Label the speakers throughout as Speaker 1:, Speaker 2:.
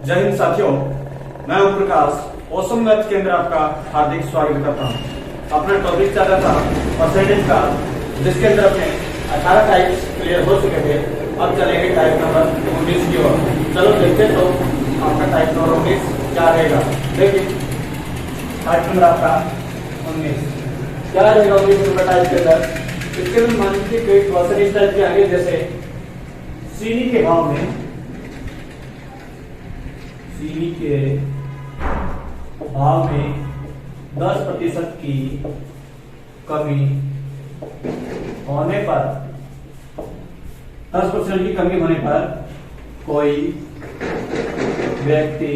Speaker 1: जय हिंद साथियों, मैं ओम प्रकाश ओसम मैथ के अंदर आपका हार्दिक स्वागत करता हूँ। अपना टॉपिक चल रहा था परसेंटेज का, जिसके अंदर अपने 18 टाइप्स क्लियर हो चुके थे। अब चलेंगे टाइप नंबर 19 की ओर। चलो देखते तो आपका टाइप नंबर 19 क्या रहेगा। देखिए टाइप नंबर आपका 19 क्या रहेगा। 19 नंबर टाइप के अंदर इसके अंदर मान लीजिए कोई क्वेश्चन इस टाइप के आगे, जैसे चीनी के भाव में, चीनी के भाव में 10% की कमी होने पर, 10% की कमी होने पर कोई व्यक्ति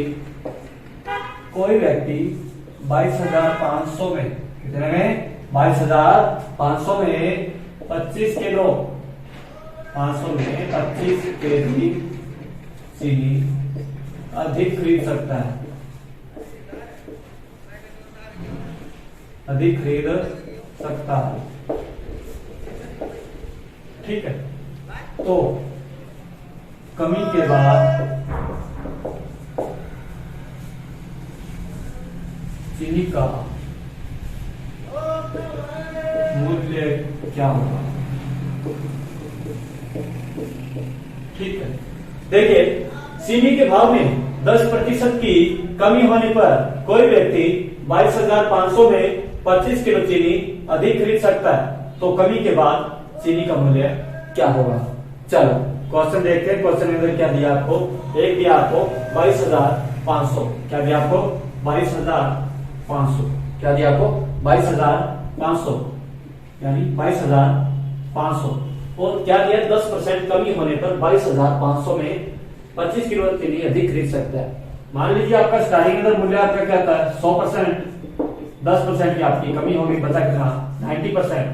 Speaker 1: 22,500 में, कितने में 22,500 में 25 किलो, 500 में 25 केजी चीनी अधिक खरीद सकता है, अधिक खरीद सकता है। ठीक है, तो कमी के बाद चीनी का मूल्य क्या होगा। ठीक है, देखिए चीनी के भाव में 10% की कमी होने पर कोई व्यक्ति 22,500 में 25 किलो चीनी अधिक खरीद सकता है। तो कमी के बाद चीनी का मूल्य क्या होगा। चलो क्वेश्चन देखते हैं। क्वेश्चन के अंदर क्या दिया आपको, एक दिया आपको 22,500, क्या दिया आपको 22,500, क्या दिया आपको 22,500, यानी 22,500, और क्या दिया 10% कमी होने पर 22,500 में 25 किलो चीनी अधिक खरीद सकता है। मान लीजिए आपका स्टार्टिंग अंदर मूल्य आपका क्या था 100%, 10% की आपकी कमी होगी, बचा कितना 90%।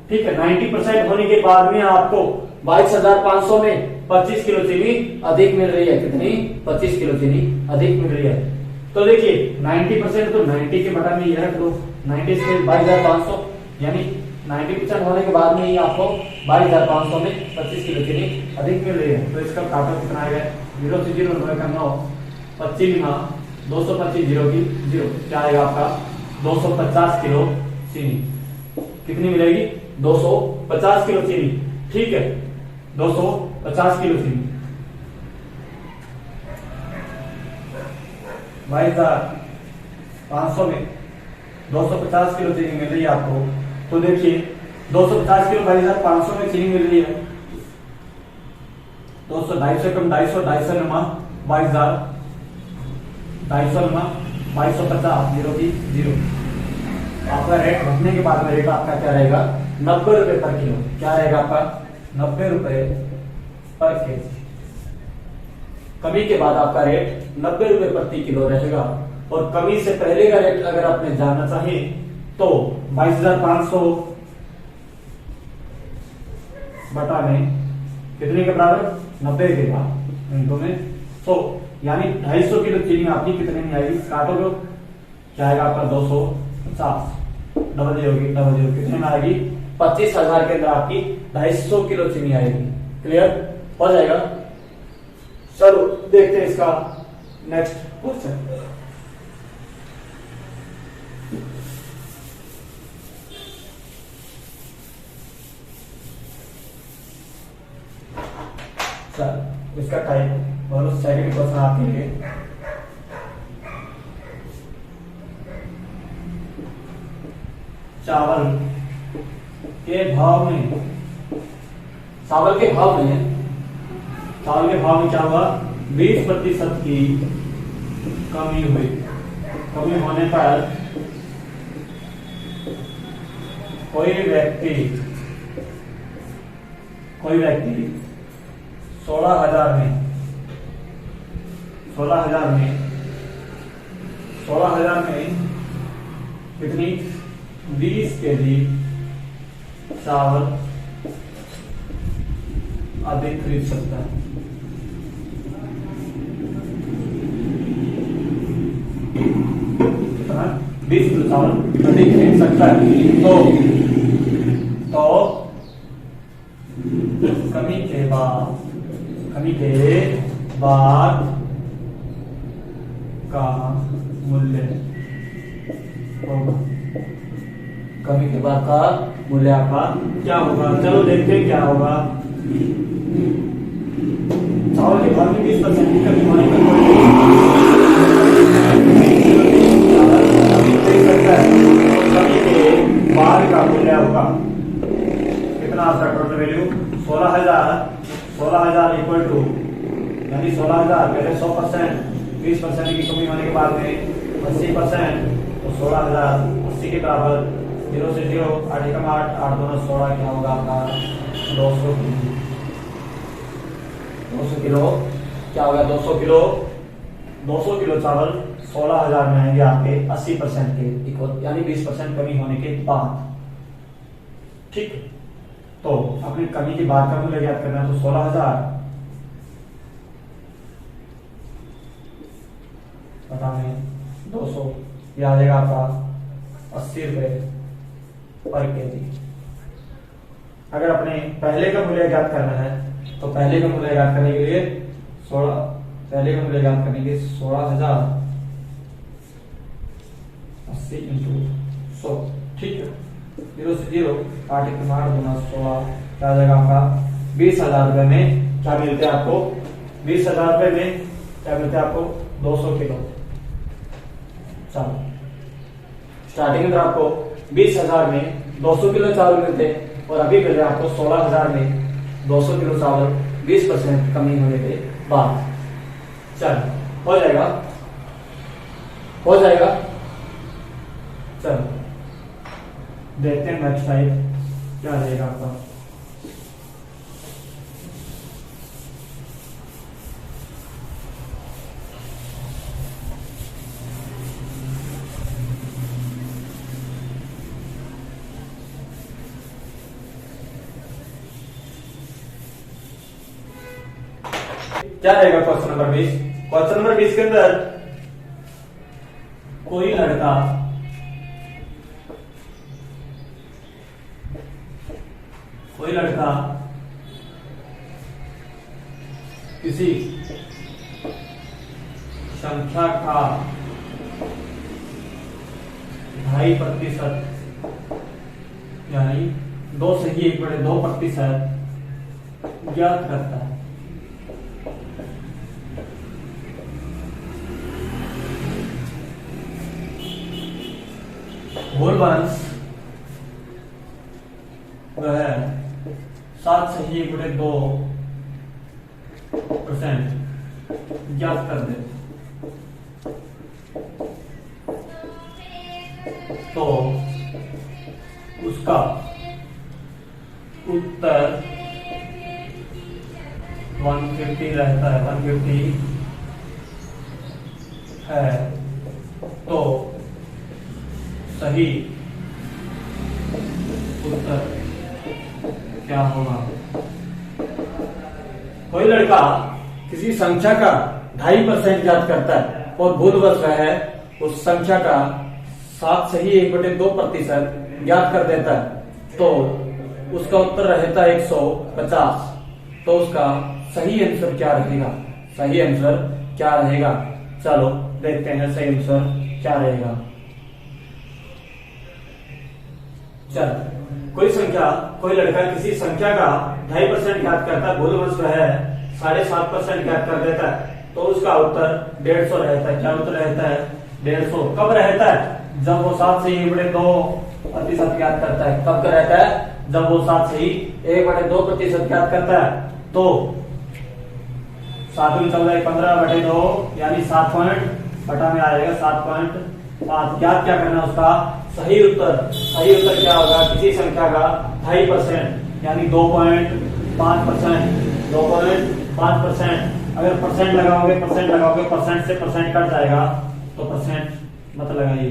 Speaker 1: ठीक है, 90% होने के बाद में आपको 22,500 में 25 किलो चीनी अधिक मिल रही है। कितनी 25 किलो चीनी अधिक मिल रही है। तो देखिए 90% तो 90 के बटा में ये रख दो, 90 से 22,500, यानी 90% होने के बाद में ही आपको 22,500 में 25 किलो चीनी अधिक मिल रही है। तो इसका काटा कितना आएगा, 0 से 0 9 का 9, 25 में 225 0 की 0, क्या आएगा आपका 250 किलो चीनी। कितनी मिलेगी 250 किलो चीनी। ठीक है, 250 किलो चीनी 22,500 में 250 किलो चीनी मिल रही है आपको। तो देखिए 250 किलो 22,500 में चीनी मिल रही है। 200 250 कम 250, 250 नमा 22,000, 250 नमा 2250 0 की 0। आपका रेट बढ़ने के बाद में रेट आपका क्या रहेगा 90 रुपए पर किलो। क्या रहेगा आपका 90 रुपए पर केजी। कमी के बाद आपका रेट 90 रुपए प्रति किलो रहेगा। और कमी से पहले का रेट अगर आपने जानना चाहे तो 22,500 बटा में कितने के बराबर 90 के बाद मिनटों में 100, यानी 250 किलो चीनी आपकी कितने में आएगी, काटोगे क्या आएगा आपका 250, डबल होगी, कितने में आएगी 25,000 के अंदर आपकी 250 किलो चीनी आएगी। क्लियर हो जाएगा। चलो देखते हैं इसका नेक्स्ट क्वेश्चन। चल इसका टाइप और सेकंड क्वेश्चन आपके लिए। चावल के भाव में, चावल के भाव में क्या हुआ 20% की कमी हुई। कमी होने पर कोई व्यक्ति 16,000 में कितनी 20 केजी चावल अधिक खरीद सकता है। 20 किलो चावल अधिक खरीद सकता है। तो कमी के बाद का मूल्य होगा। कमी के बाद का मूल्य आपका क्या होगा? चलो देखते हैं क्या होगा। चावल के भाव में 20% की कमी होने पर कमी के बाद का मूल्य होगा कितना? आपका टोटल वैल्यू 16,000 इक्वल टू, यानी 16,000 पहले 100%, 20% की कमी होने के बाद में 80%, तो 16,000 80 के बराबर। 0 से 0, 8 एकम 8, 8 दूना 16, क्या होगा आपका? 200 किलो। क्या होगा? 200 किलो चावल 16,000 में आएंगे आपके 80% के इक्वल, यानी 20% कमी होने के बाद। ठीक, तो अपनी कमी के बाद का मूल्य ज्ञात करना है, तो 16,000 बटा में 200, यह आ जाएगा आपका 80 रुपए पर केजी। अगर अपने पहले का मूल्य ज्ञात करना है, तो पहले का मूल्य ज्ञात करने के लिए 16,000 80 इंटू 100। ठीक है, 0 से 0, 8 एकम 8 दूना 16, क्या आ जाएगा आपका? 20,000 रुपए में क्या मिलते हैं आपको? 20,000 रुपए में क्या मिलते हैं आपको? 200 किलो। चलो, स्टार्टिंग में आपको 20,000 में 200 किलो चावल मिलते हैं, और अभी मिल रहे हैं आपको 16,000 में 200 किलो चावल 20% कमी होने के बाद। चलो, हो जाएगा। चलो देखते हैं नेक्स्ट टाइप क्या रहेगा आपका। क्या रहेगा क्वेश्चन नंबर 20? क्वेश्चन नंबर 20 के अंदर कोई लड़का किसी संख्या का 2.5%, यानी 2 सही 1/2% ज्ञात करता है। वह 7 सही 1/2% ज्ञात कर दे, तो उसका उत्तर 150 रहता है। 150 है, तो सही उत्तर क्या होगा? कोई लड़का किसी संख्या का 2.5% ज्ञात करता है, और भूलवश वह उस संख्या का 7 सही 1/2% ज्ञात कर देता है, तो उसका उत्तर रहता है 150। तो उसका सही आंसर क्या रहेगा? चलो देखते हैं सही आंसर क्या रहेगा। चल, कोई लड़का किसी संख्या का 2.5% ज्ञात करता है, भूलवश वह 7.5% ज्ञात कर देता है, तो उसका उत्तर 150 रहता है। क्या उत्तर रहता है? 150। कब रहता है? जब वो 7 सही 1/2% ज्ञात करता है। कब का रहता है? जब वो 7 सही 1/2% ज्ञात करता है, तो 7 में 14 15/2, यानी 7 पॉइंट बटा में आएगा 7.5। ज्ञात क्या करना उसका? सही उत्तर क्या होगा? किसी संख्या का 2.5%, यानी 2.5%। 2.5%। अगर परसेंट लगाओगे, परसेंट से परसेंट कट जाएगा, तो परसेंट मत लगाइए।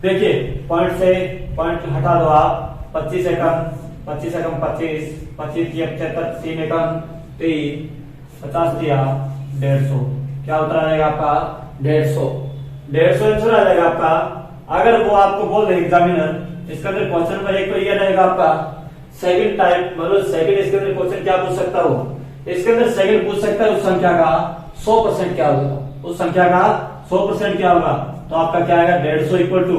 Speaker 1: देखिए, पॉइंट से पॉइंट हटा दो आप। 25 एकम 25 दिया 75, 3 एकम 3, 50 दिया 150। क्या उत्तर आ जाएगा आपका? 150 आंसर आ जाएगा आपका। अगर वो आपको बोल दे एग्जामिनर, इसका अंदर क्वेश्चन नंबर 1 तो ये रहेगा आपका सेकंड टाइप, मतलब सेकंड इसके अंदर क्वेश्चन क्या पूछ सकता हो? इसके अंदर सेकंड पूछ सकता है उस संख्या का 100% क्या होगा? उस संख्या का 100% क्या होगा, तो आपका क्या आएगा 150 इक्वल टू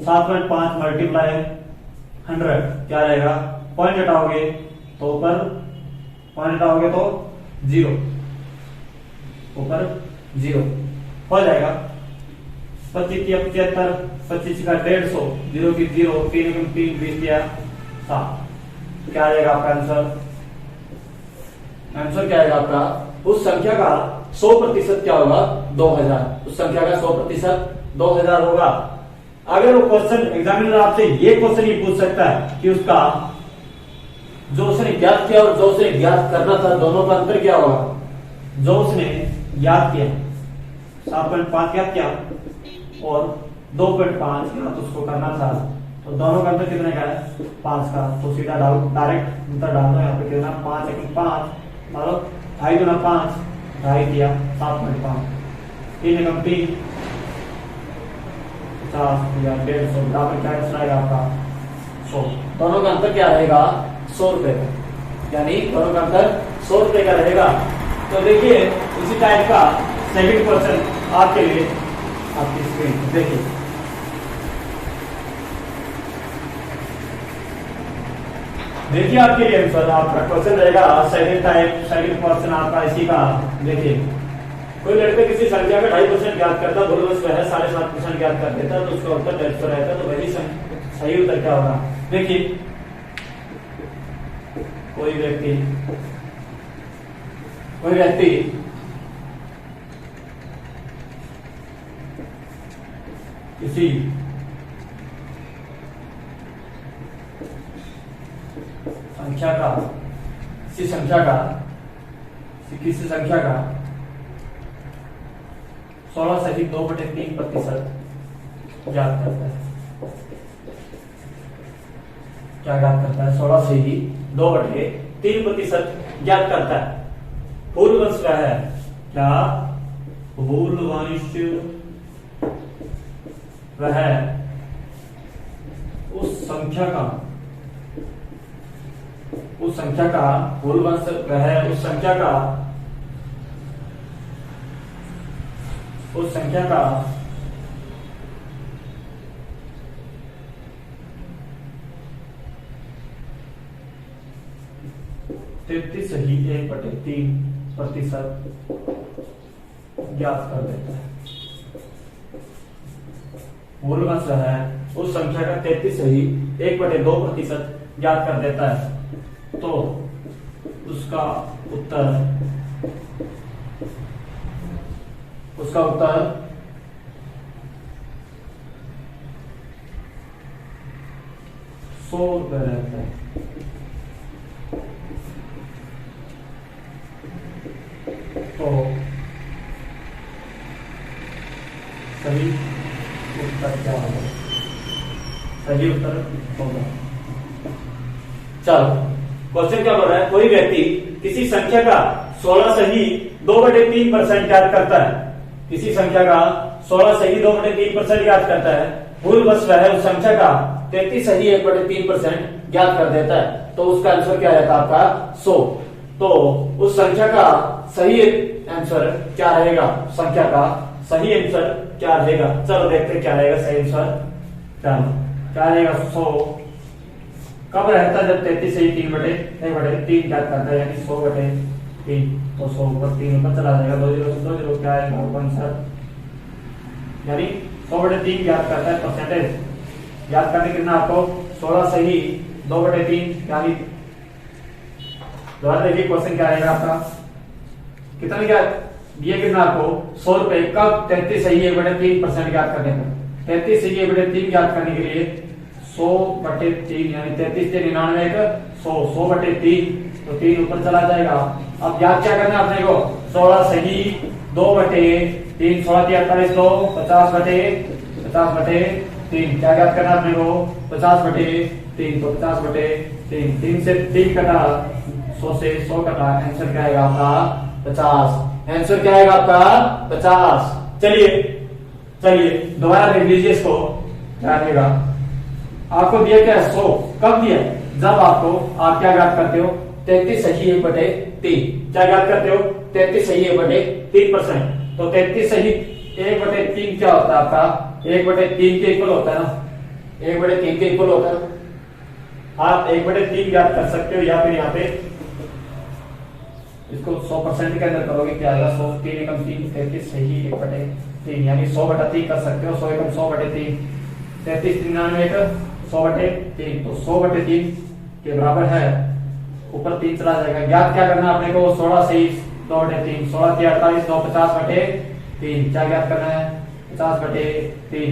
Speaker 1: 7.5 मल्टीप्लाई 100 क्या रहेगा, पॉइंट हटाओगे तो ऊपर पॉइंट हटाओगे तो 0, ऊपर 0 हो जाएगा। 25 या 75, 25 का 150, 0 की 0, 3 एकम 3, 20 या 7, क्या आ जाएगा आपका आंसर, आंसर क्या आएगा आपका, उस संख्या का 100% क्या होगा 2000, उस संख्या का 100% 2000 होगा। अगर वो क्वेश्चन एग्जामिनर आपसे ये क्वेश्चन ही पूछ सकता है कि उसका जो उसने ज्ञात किया और जो उसने ज्ञात करना था दोनों का अंतर क्या होगा, जो उसने याद किया 7.5 ज्ञात किया और 2.5 ज्ञात उसको करना था, तो दोनों का अंतर कितने का है 5 का, तो सीधा डायरेक्ट अंतर डाल दो, यहाँ पे कितना 5 एकम 5 डालो, 2.5 गुना 5, 2.5 किया 7.5, 3 एकम 3 50 या 150, बराबर क्या आंसर आएगा आपका 100। दोनों का अंतर क्या रहेगा 100 रुपए का, यानी दोनों का अंतर 100 रुपए का रहेगा। तो देखिए इसी टाइप का सेकंड क्वेश्चन आपके लिए आपकी स्क्रीन पर देखिए। देखिए आपके लिए आंसर आपका क्वेश्चन रहेगा सेकंड टाइप, सेकंड क्वेश्चन आपका इसी का। देखिए कोई लड़का किसी संख्या का 2.5% ज्ञात करता, भूलवश वह 7.5% ज्ञात कर देता, तो उसका उत्तर 150 रहता, तो वही सही उत्तर क्या होगा। देखिए कोई व्यक्ति किसी संख्या का 16 सही 2/3% ज्ञात करता है, क्या ज्ञात करता है 16 से ही 2/3% ज्ञात करता है। भूलवश वह है क्या, भूलवश वह उस संख्या का भूलवश वह उस संख्या का 33 सही 1/3% ज्ञात कर देता है। भूलवश है उस संख्या का 33 सही 1/2% ज्ञात कर देता है, तो उसका उत्तर 100 रुपए रहता है। तो सही उत्तर क्या होगा, सही उत्तर होगा। चलो क्वेश्चन क्या बोल रहा है, कोई व्यक्ति किसी संख्या का 16 सही 2/3% ज्ञात करता है, किसी संख्या का 16 सही 2/3% ज्ञात करता है, भूलवश वह उस संख्या का 33 सही 1/3% ज्ञात कर देता है, तो उसका आंसर क्या रहता है आपका 100। तो उस संख्या का सही आंसर क्या रहेगा, संख्या का सही आंसर क्या रहेगा, चलो देखते हैं क्या रहेगा सही आंसर। चलो क्या रहेगा 100 कब रहता है, जब 33 सही 3/3 ज्ञात करता है, यानी 100/3, तो 100 ऊपर 3 ऊपर चला जाएगा, 2 0 से 2 0 क्या आएगा आंसर, यानी 100/3 ज्ञात करता है। परसेंटेज याद करने कितना आपको 16 सही 2/3, यानी दोबारा देखिए क्वेश्चन क्या रहेगा आपका, कितना क्या दिया कितना आपको 100 रुपए, कब 33 सही 1/3% ज्ञात करने पर, 33 सही 1/3 ज्ञात करने के लिए 100/3 यानी 33 से 99 100/3, तो 3 ऊपर चला जाएगा। अब याद क्या करना है अपने को, 16 सही 2/3, 16 × 48 2 50/3 क्या याद करना अपने को 50/3, तो 50/3, 3 से 3 कटा 100 से 100 कटा, आंसर क्या आएगा आपका 50, आंसर क्या आएगा आपका 50। चलिए दोबारा देख लीजिए इसको, क्या आएगा आपको दिया क्या 100 कब दिया, जब आप क्या याद करते हो 33 सही 1/3, क्या याद करते हो 33 सही 1/3%, तो 33 सही 1/3 क्या होता है आपका, 1/3 के इक्वल होता है ना, 1/3 के इक्वल होता है। आप 1/3 ज्ञात कर सकते हो, या फिर यहाँ पे इसको 100% के अंदर करोगे क्या आएगा, 100 3 एकम 3 33 सही 1/3 यानी 100/3 कर सकते हो, 100 एकम 100/3 33 99 100/3 तो 100/3 के बराबर है, ऊपर 3 चला जाएगा। ज्ञात क्या करना है अपने को, 16 से 2/3 16 के 48 9 50/3 क्या ज्ञात करना है, 50/3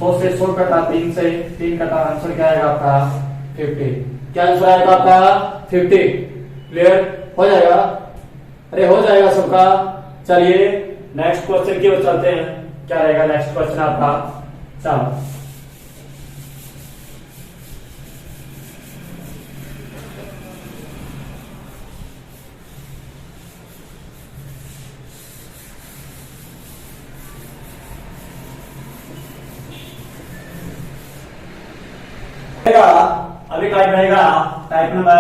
Speaker 1: 100 से 100 कटा, 3 से 3 कटा, आंसर क्या आएगा आपका 50। क्या आंसर आएगा आपका 50। क्लियर हो जाएगा, अरे हो जाएगा सबका। चलिए नेक्स्ट क्वेश्चन की ओर चलते हैं, क्या रहेगा नेक्स्ट क्वेश्चन आपका। चलो अभी टाइप रहेगा टाइप नंबर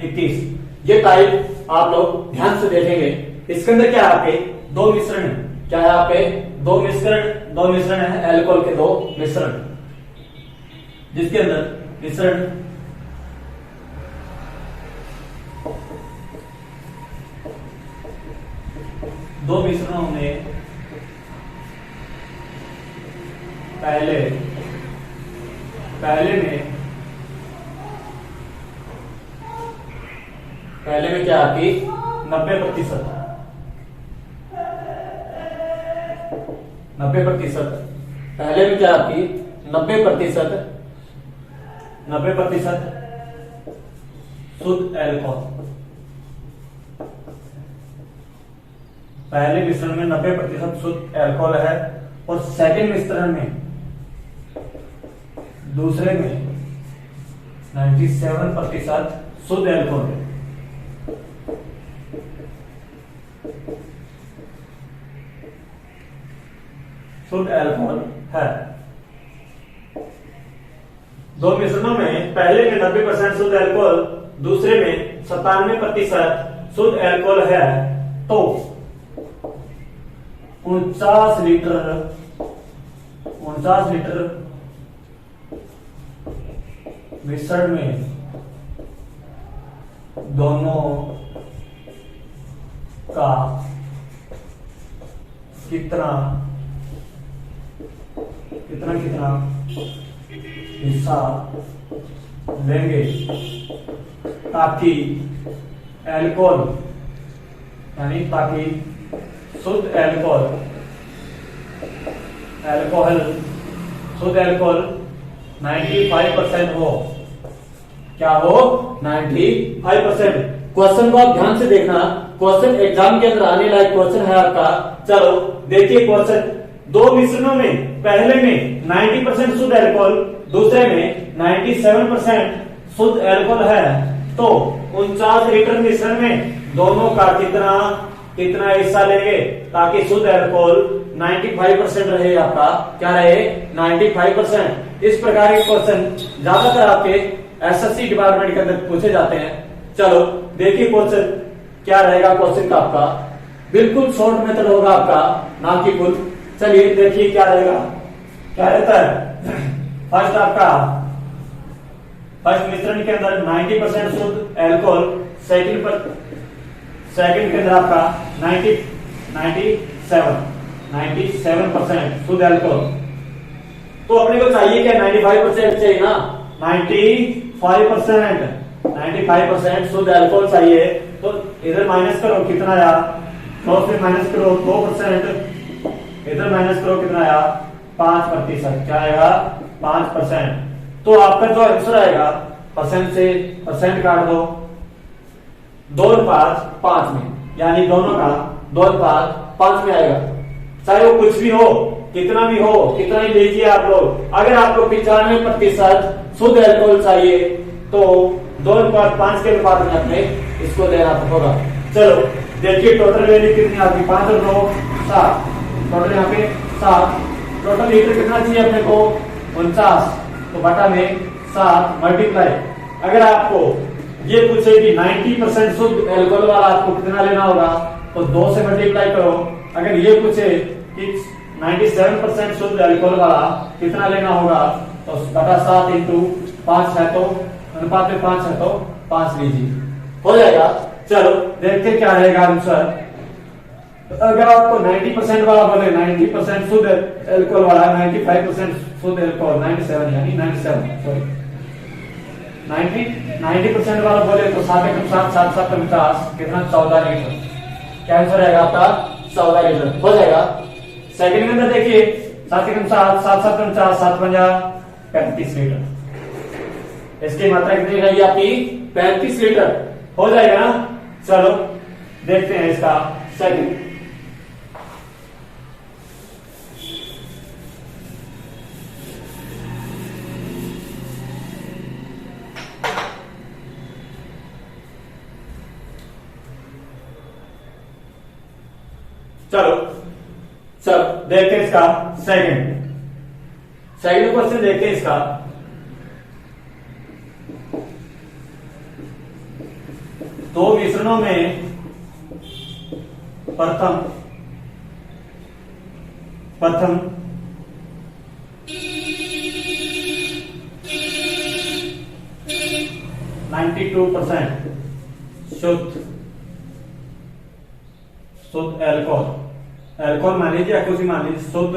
Speaker 1: 21। ये टाइप आप लोग ध्यान से देखेंगे, इसके अंदर क्या है आपके दो मिश्रण है, क्या है आपके दो मिश्रण है, एल्कोहल के दो मिश्रण, जिसके अंदर मिश्रण दो मिश्रणों में पहले में क्या आपकी 90%, पहले में क्या आपकी 90% शुद्ध एल्कोहल, पहले मिश्रण में 90% शुद्ध एल्कोहल है, और सेकंड मिश्रण में दूसरे में 97% शुद्ध एल्कोहल है। शुद्ध एल्कोहल है। दो मिश्रणों में पहले में 90% शुद्ध एल्कोहल, दूसरे में 97% शुद्ध एल्कोहल है, तो 49 लीटर मिश्रण में दोनों का कितना हिस्सा लेंगे ताकि एल्कोहल शुद्ध एल्कोहल 95% हो। क्या हो 95%। क्वेश्चन को आप ध्यान से देखना, क्वेश्चन एग्जाम के अंदर आने लायक क्वेश्चन है आपका। चलो देखिए क्वेश्चन, दो मिश्रणों में पहले में 90% शुद्ध एल्कोहल, दूसरे में 97% शुद्ध एल्कोहल है, तो 49 लीटर मिश्रण में दोनों का कितना हिस्सा लेंगे ताकि शुद्ध एल्कोहल 95% रहे, आपका क्या रहे 95%। इस प्रकार के क्वेश्चन ज्यादातर आपके एसएससी डिपार्टमेंट के अंदर पूछे जाते हैं। चलो देखिए क्वेश्चन क्या रहेगा, क्वेश्चन का आपका बिल्कुल शॉर्ट मेथड होगा आपका, ना कि फुल। चलिए देखिए क्या रहेगा, क्या रहता है। फर्स्ट मिश्रण के अंदर 90% शुद्ध एल्कोहल, सेकंड के अंदर आपका 97% शुद्ध एल्कोहल। तो अपने को चाहिए क्या 95% चाहिए ना, 95% शुद्ध एल्कोहल चाहिए। तो इधर माइनस करो कितना आया, 9 से माइनस करो 2%, इधर माइनस करो कितना आया 5%, क्या आएगा 5%। तो आपका जो आंसर आएगा परसेंट से परसेंट काट दो, 2:5 में, यानी दोनों का 2:5 में आएगा। चाहे वो कुछ भी हो, कितना भी हो, कितना ही लीजिए आप लोग। अगर आपको 95% शुद्ध एल्कोहल चाहिए तो 2:5 के अनुपात में अपने इसको लेना होगा। चलो देखिए टोटल वैल्यू कितनी आती, 5 और 9 7, टोटल यहाँ पे 7, टोटल लीटर कितना चाहिए अपने को 49, तो बटा में 7 मल्टीप्लाई। अगर आपको ये पूछे कि 90% शुद्ध एल्कोहल वाला आपको कितना लेना होगा, तो 2 से मल्टीप्लाई करो। अगर ये पूछे कि 97% शुद्ध अल्कोहल वाला कितना लेना होगा, तो बटा 7 इंटू 5 है, तो अनुपात में 5 है, तो 5 लीजिए, हो जाएगा। चलो देखते क्या रहेगा आंसर। अगर आपको 90% वाला बोले, 90% शुद्ध अल्कोहल वाला, 95% शुद्ध अल्कोहल, 97 यानी 97 सॉरी 90% वाला बोले तो 7 एकम 7 7 7 50 कितना 14 लीटर। क्या आंसर रहेगा आपका 14 लीटर, हो जाएगा। सेकंड के अंदर देखिए 7 एकम 7 7 7 50 7 50 35 लीटर। इसकी मात्रा कितनी रहेगी आपकी 35 लीटर, हो जाएगा ना। चलो देखते हैं इसका सेकंड। चलो चलो देखते हैं इसका सेकंड क्वेश्चन देखते हैं इसका। दो मिश्रणों में प्रथम 92% शुद्ध अल्कोहल मान लीजिए, या कुछ मान लीजिए, शुद्ध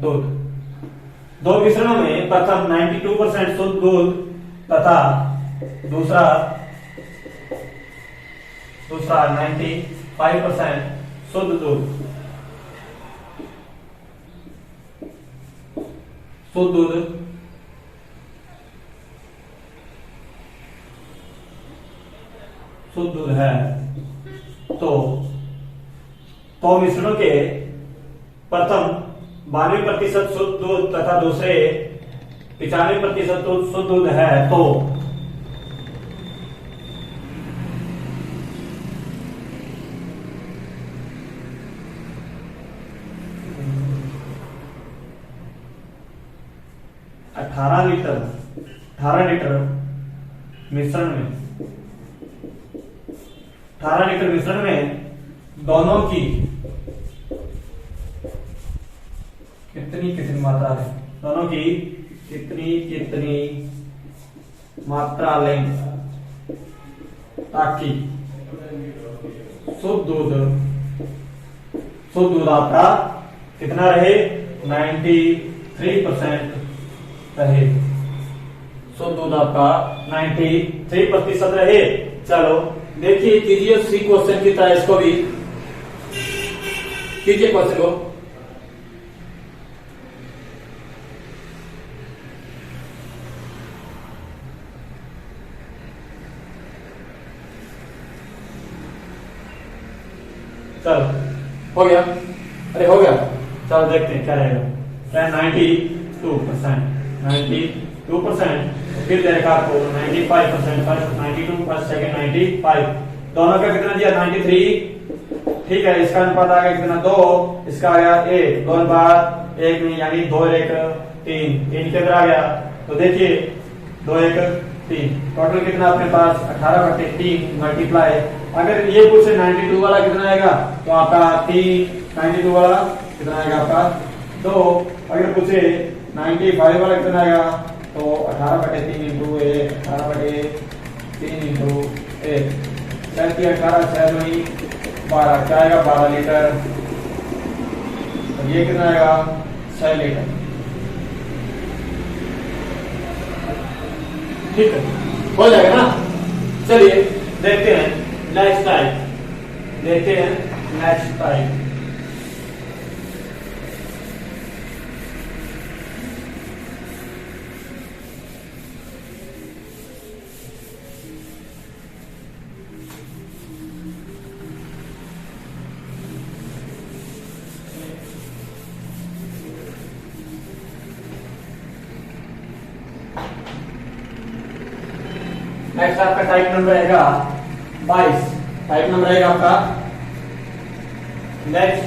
Speaker 1: दूध। दो मिश्रणों में प्रथम 92% शुद्ध दूध तथा दूसरा 95% शुद्ध दूध है, तो मिश्रणों के प्रथम 92% शुद्ध दूध तथा दूसरे 95% शुद्ध दूध है, तो अठारह लीटर मिश्रण में दोनों की कितनी मात्रा है, दोनों की कितनी मात्रा लेंगे ताकि शुद्ध दूध आपका कितना रहे 93% रहे, शुद्ध दूध आपका 93% रहे। चलो देखिए, कीजिए उसी क्वेश्चन की तरह इसको भी कीजिए क्वेश्चन को। चलो हो गया, अरे हो गया। चलो देखते हैं क्या रहेगा। 92%, फिर देखा आपको 95% फर्स्ट 92 फर्स्ट सेकंड 95, दोनों का कितना दिया 93। ठीक है, इसका अनुपात आ गया कितना 2, इसका आ गया 1, 2 बार 1 नहीं, यानी 2 1 3 के अंदर आ गया। तो देखिए 2 1 3 टोटल कितना अपने पास 18/3 मल्टीप्लाई। अगर ये पूछे 92 वाला कितना आएगा, तो आपका 3, 92 वाला कितना आएगा आपका 2। अगर पूछे 95 वाला कितना आएगा, तो 18/3 इंटू 1, 18/3 इंटू 1, 18 6 12, क्या आएगा 12 लीटर। और ये कितना आएगा 6 लीटर। ठीक है, हो जाएगा ना। चलिए देखते हैं नेक्स्ट टाइप। नेक्स्ट आपका टाइप नंबर रहेगा 22। टाइप नंबर रहेगा आपका नेक्स्ट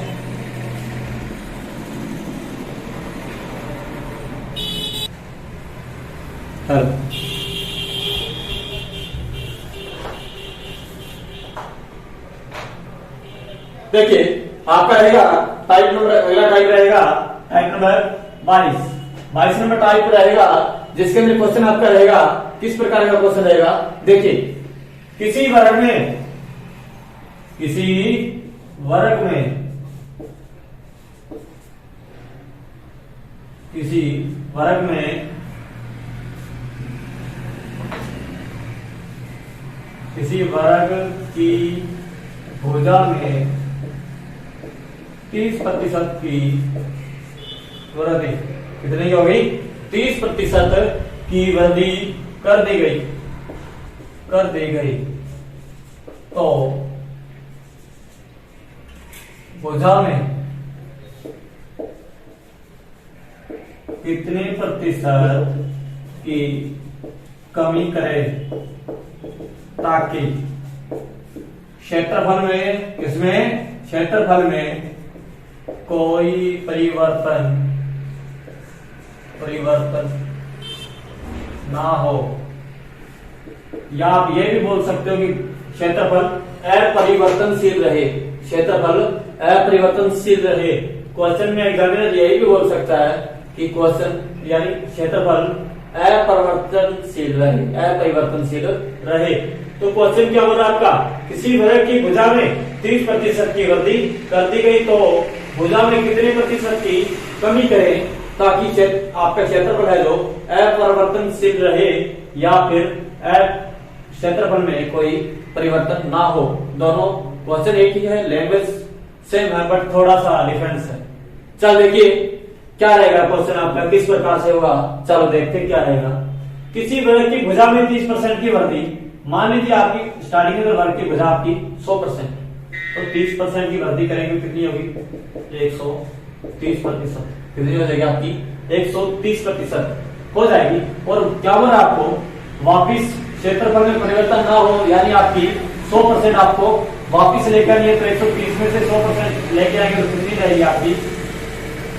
Speaker 1: देखिए आपका रहेगा टाइप नंबर, अगला टाइप रहेगा टाइप नंबर 22 नंबर टाइप रहेगा, जिसके अंदर क्वेश्चन आपका रहेगा किस प्रकार का क्वेश्चन रहेगा। देखिए किसी वर्ग में किसी वर्ग की भुजा में 30% की वृद्धि, कितने की हो गई? 30% की वृद्धि कर दी गई तो भुजा में कितने प्रतिशत की कमी करें ताकि क्षेत्रफल में, किसमें? क्षेत्रफल में कोई परिवर्तन ना हो। या आप ये भी बोल सकते हो कि क्षेत्रफल अपरिवर्तनशील रहे, क्षेत्रफल अपरिवर्तनशील रहे। क्वेश्चन में एग्जामिनर यही भी बोल सकता है कि क्वेश्चन यानी क्षेत्रफल अपरिवर्तनशील रहे। तो क्वेश्चन क्या होगा आपका? किसी वर्ग की भुजा में 30% की वृद्धि कर दी गई तो भुजा में कितने प्रतिशत की कमी करें ताकि आपका क्षेत्रफल है जो अपरिवर्तनशील रहे या फिर क्षेत्रफल में कोई परिवर्तन ना हो। दोनों क्वेश्चन एक ही है, लैंग्वेज सेम है बट थोड़ा सा डिफरेंस है। चल देखिए क्या रहेगा क्वेश्चन आपका, किस प्रकार से होगा। चलो देखते क्या रहेगा। किसी वर्ग की भुजा में 30% की वृद्धि, मान लीजिए आपकी स्टार्टिंग में वर्ग की भुजा आपकी 100%, तो 30% की वृद्धि करेंगे कितनी होगी? 130%। कितनी हो जाएगी आपकी? 130% हो जाएगी। और क्या हो रहा है आपको वापिस क्षेत्रफल में परिवर्तन ना हो, यानी आपकी 100% आपको वापिस लेकर आनी है। तो 130 में से 100% लेके आएंगे तो कितनी रहेगी आपकी?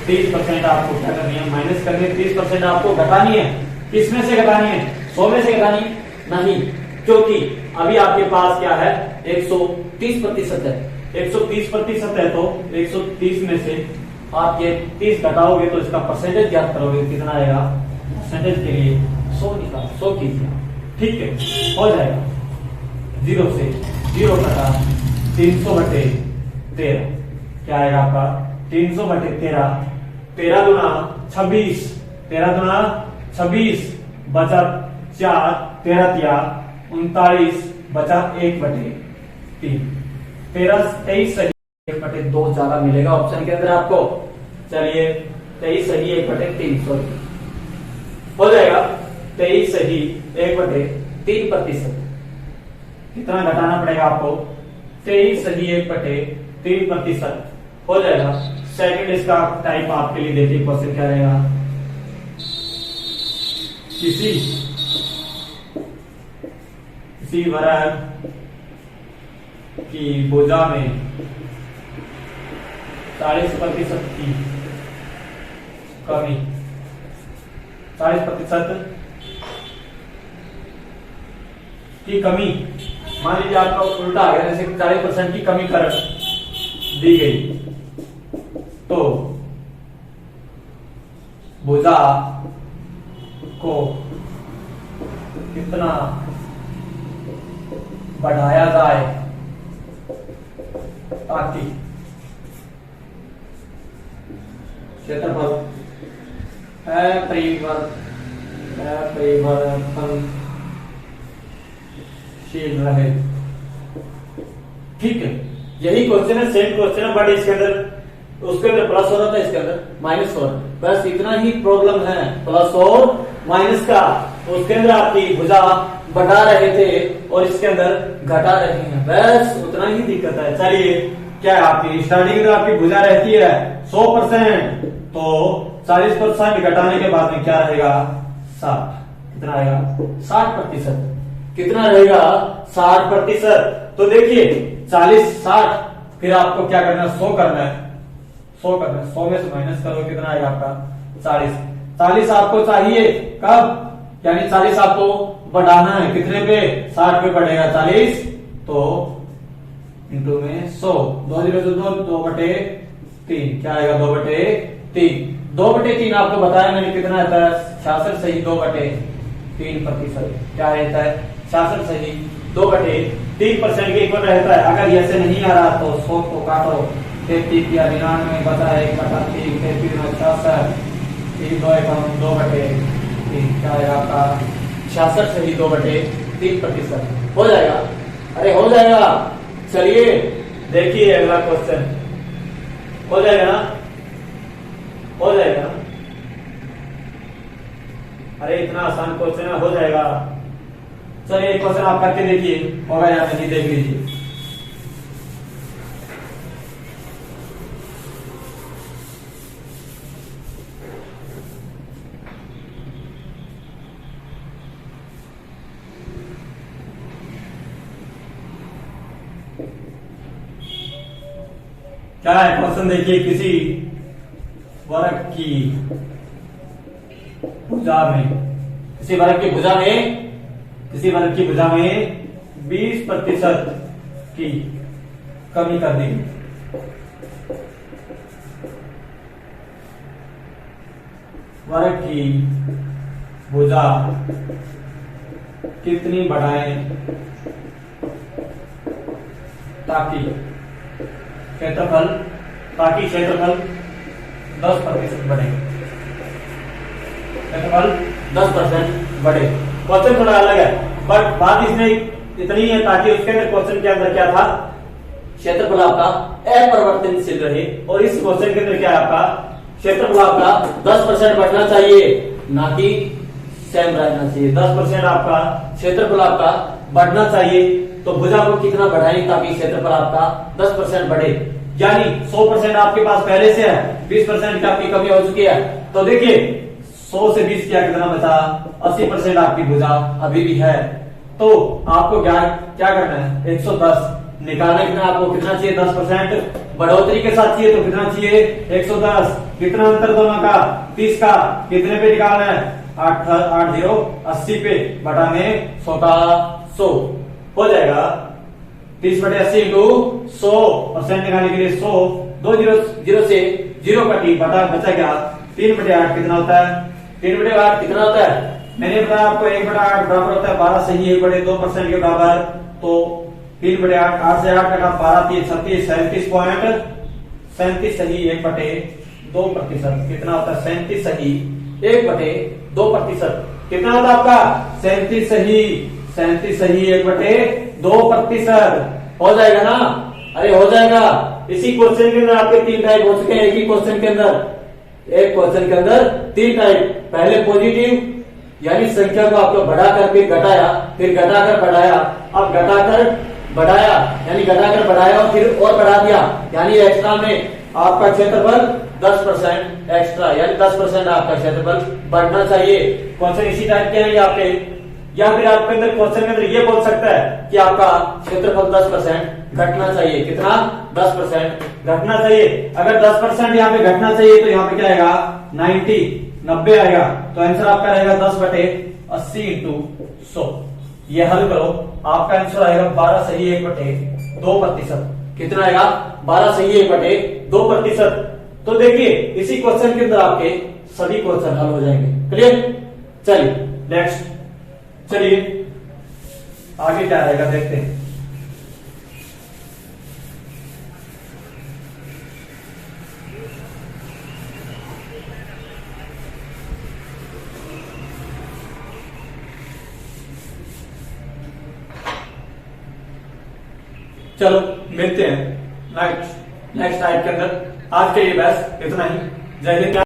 Speaker 1: 30% आपको क्या करनी है? माइनस करनी है। 30% आपको घटानी है। किसमें से घटानी है? 100 में से घटानी है? नहीं, क्योंकि अभी आपके पास क्या है? 130% है। 130% है तो 130 में से आप ये 30 घटाओगे तो इसका परसेंटेज ज्ञात करोगे, कितना आएगा? परसेंटेज के लिए 100 निकाल, 100 कीजिए, ठीक है, हो जाएगा। 0 से 0 घटा 300/13 क्या आएगा आपका? 300/13, 13 दूना 26, 13 दूना 26 बचा 4, 13 तिया 39 बचा 1/3, 23 सही 1/2 ज्यादा मिलेगा ऑप्शन के अंदर आपको। चलिए 23 सही 1/3 हो जाएगा। 23 सही 1/3%। कितना घटाना पड़ेगा आपको? 23 सही 1/3% हो जाएगा। सेकंड इसका टाइप आपके लिए देखिए क्वेश्चन क्या रहेगा। किसी वर्ग की भुजा में 40% की कमी, 40% की कमी, मान लीजिए आपका उल्टा आ गया, जैसे 40% की कमी कर दी गई तो भुजा को कितना बढ़ाया जाए ताकि क्षेत्रफल अपरिवर्तनशील रहे। ठीक है, यही क्वेश्चन है, सेम क्वेश्चन है, बट इसके अंदर उसके अंदर प्लस हो रहा था, इसके अंदर माइनस हो रहा है। बस इतना ही प्रॉब्लम है, प्लस और माइनस का। उसके अंदर आपकी भुजा बढ़ा रहे थे और इसके अंदर घटा रहे हैं, बस उतना ही दिक्कत है। चलिए क्या है आपकी स्टार्टिंग में आपकी भुजा रहती है 100%, तो 40% घटाने के बाद में क्या रहेगा? 60। कितना रहेगा? 60%। कितना रहेगा? 60%। तो देखिए 40 60, फिर आपको क्या करना है? 100 करना है, 100 करना है। 100 में से माइनस करो, कितना आएगा आपका? 40। 40 आपको चाहिए कब? यानी 40 आपको बढ़ाना है, कितने पे? 60 पे बढ़ेगा 40, तो इंटू में 100, 2 जीरो से 2/3, क्या आएगा 2/3। 2/3 आपको बताया मैंने कितना आता है 66 सही 2/3%, क्या रहता है 66 सही 2/3% के इक्वल रहता है। अगर ऐसे नहीं आ रहा तो 100 को काटो, 33 या 99 बचा है 1/3, 33 में 66, 2/3, क्या आएगा आपका 66 सही 2/3% हो जाएगा। अरे हो जाएगा, चलिए देखिए अगला क्वेश्चन हो जाएगा ना, हो जाएगा ना। अरे इतना आसान क्वेश्चन है, हो जाएगा। चलिए एक क्वेश्चन आप करके देखिए, होगा या नहीं देख लीजिए। क्या है क्वेश्चन देखिए, किसी वर्ग की भुजा में, किसी वर्ग की भुजा में, किसी वर्ग की भुजा में 20% की कमी कर दी। वर्ग की भुजा कितनी बढ़ाएं ताकि क्षेत्रफल 10% बढ़े, क्षेत्रफल 10% बढ़े। क्वेश्चन थोड़ा अलग है, बट बात इसमें इतनी है ताकि उसके अंदर क्वेश्चन के अंदर क्या था, क्षेत्रफल आपका अपरिवर्तनशील रहे। और इस क्वेश्चन के अंदर क्या है आपका, क्षेत्रफल आपका 10% बढ़ना चाहिए, ना कि सेम रहना चाहिए। 10% आपका क्षेत्रफल आपका बढ़ना चाहिए। तो भुजा को कितना बढ़ाएं ताकि क्षेत्रफल आपका 10% बढ़े, यानी 100% आपके पास पहले से है, 20% की आपकी कमी हो चुकी है। तो देखिए 100 से 20 किया कितना बचा, 80% आपकी भुजा अभी भी है। तो आपको क्या करना है, 110 निकालने के लिए आपको कितना चाहिए, 10% बढ़ोतरी के साथ चाहिए तो कितना चाहिए 110। कितना अंतर दोनों का, 30 का, कितने पे निकालना है 80 पे बटा में 100 का 100 हो जाएगा। 30/80 इंटू 100% निकालने के लिए 100, 2 जीरो से 0 कटी बटा बचा क्या 3/8 कितना होता है, 3/8 कितना होता है मैंने बताया आपको 1/8 बराबर होता है 12 सही 1/2% के बराबर। तो 3/8, 8 से 8 कटा 12 3 36, 37 सही 1/2%, कितना होता है 37 सही 1/2%, कितना होता है आपका 37 सही 1/2%। हो जाएगा ना, अरे हो जाएगा। इसी क्वेश्चन के अंदर आपके 3 टाइप हो चुके हैं, एक ही क्वेश्चन के अंदर, एक क्वेश्चन के अंदर 3 टाइप। पहले पॉजिटिव यानी संख्या को आपको बढ़ाकर फिर घटाया, फिर घटाकर बढ़ाया, अब घटाकर बढ़ाया यानी घटाकर बढ़ाया और फिर और बढ़ा दिया, यानी एक्स्ट्रा में आपका क्षेत्रफल 10% एक्स्ट्रा, यानी 10% आपका क्षेत्रफल बढ़ना चाहिए। क्वेश्चन इसी टाइप के हैं आपके, या फिर आपके अंदर क्वेश्चन के अंदर ये बोल सकता है कि आपका क्षेत्रफल 10% घटना चाहिए। कितना 10% घटना चाहिए। अगर 10% यहाँ पे घटना चाहिए तो यहाँ पे क्या आएगा 90 आएगा। तो आंसर आपका रहेगा 10/80 इंटू 100। ये हल करो, आपका आंसर आएगा 12 सही 1/2%। कितना आएगा 12 सही 1/2%। तो देखिए इसी क्वेश्चन के अंदर आपके सभी क्वेश्चन हल हो जाएंगे। क्लियर, चलिए नेक्स्ट, चलिए आगे क्या रहेगा देखते हैं। चलो मिलते हैं नेक्स्ट टाइप के अंदर। आज के लिए बस इतना ही। जय हिंद।